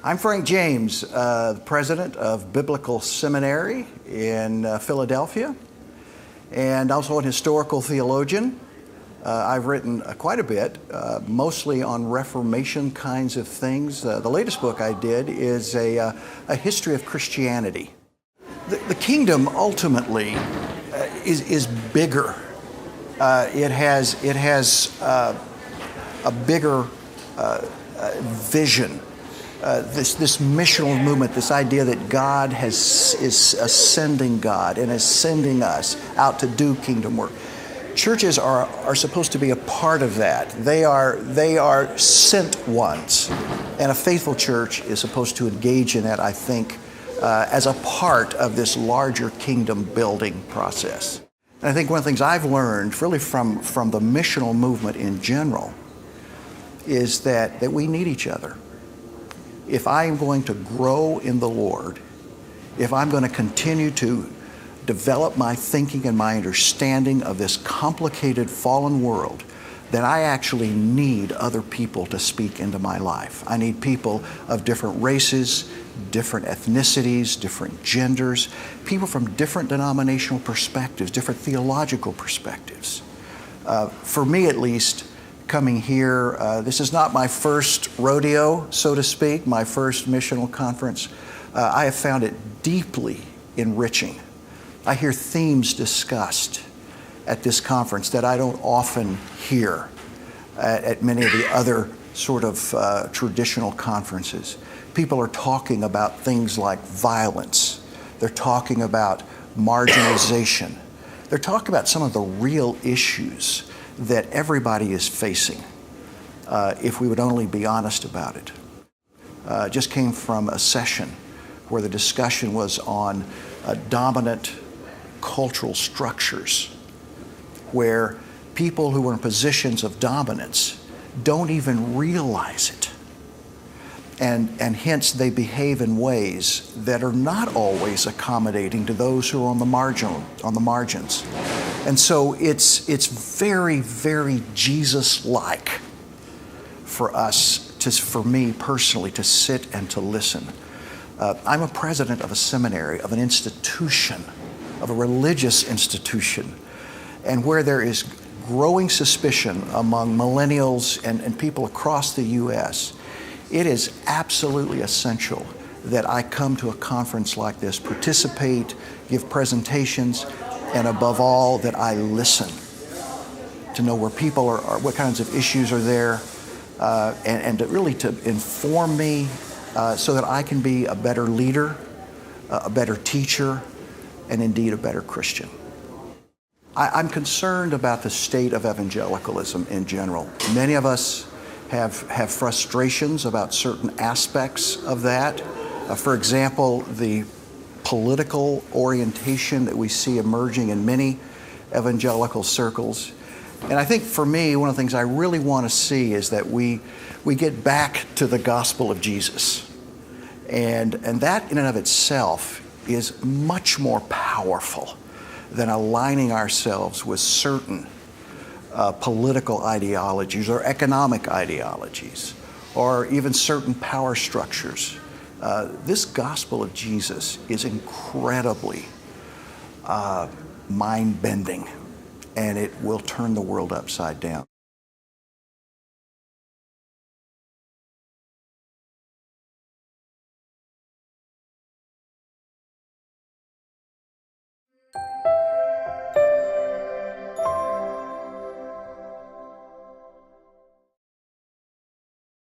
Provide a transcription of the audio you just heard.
I'm Frank James, the president of Biblical Seminary in Philadelphia, and also an historical theologian. I've written quite a bit, mostly on Reformation kinds of things. The latest book I did is a history of Christianity. The kingdom ultimately is bigger. It has a bigger vision. This missional movement, this idea that God is ascending God and is sending us out to do kingdom work. Churches are supposed to be a part of that. They are sent ones, and a faithful church is supposed to engage in that, I think, as a part of this larger kingdom building process. And I think one of the things I've learned really from the missional movement in general is that we need each other. If I am going to grow in the Lord, if I'm going to continue to develop my thinking and my understanding of this complicated fallen world, then I actually need other people to speak into my life. I need people of different races, different ethnicities, different genders, people from different denominational perspectives, different theological perspectives. For me at least, coming here, this is not my first rodeo, so to speak, my first missional conference. I have found it deeply enriching. I hear themes discussed at this conference that I don't often hear at many of the other sort of traditional conferences. People are talking about things like violence. They're talking about marginalization. They're talking about some of the real issues that everybody is facing, if we would only be honest about it. Just came from a session where the discussion was on dominant cultural structures, where people who are in positions of dominance don't even realize it. And hence they behave in ways that are not always accommodating to those who are on the margins. And so it's very, very Jesus-like for us, for me personally, to sit and to listen. I'm a president of a seminary, of an institution, of a religious institution, and where there is growing suspicion among millennials and people across the U.S., it is absolutely essential that I come to a conference like this, participate, give presentations, and above all, that I listen to know where people are what kinds of issues are there, and to really to inform me so that I can be a better leader, a better teacher, and indeed a better Christian. I'm concerned about the state of evangelicalism in general. Many of us have frustrations about certain aspects of that. For example, the political orientation that we see emerging in many evangelical circles. And I think for me, one of the things I really want to see is that we get back to the gospel of Jesus. And that in and of itself is much more powerful than aligning ourselves with certain political ideologies or economic ideologies or even certain power structures. This gospel of Jesus is incredibly mind-bending, and it will turn the world upside down.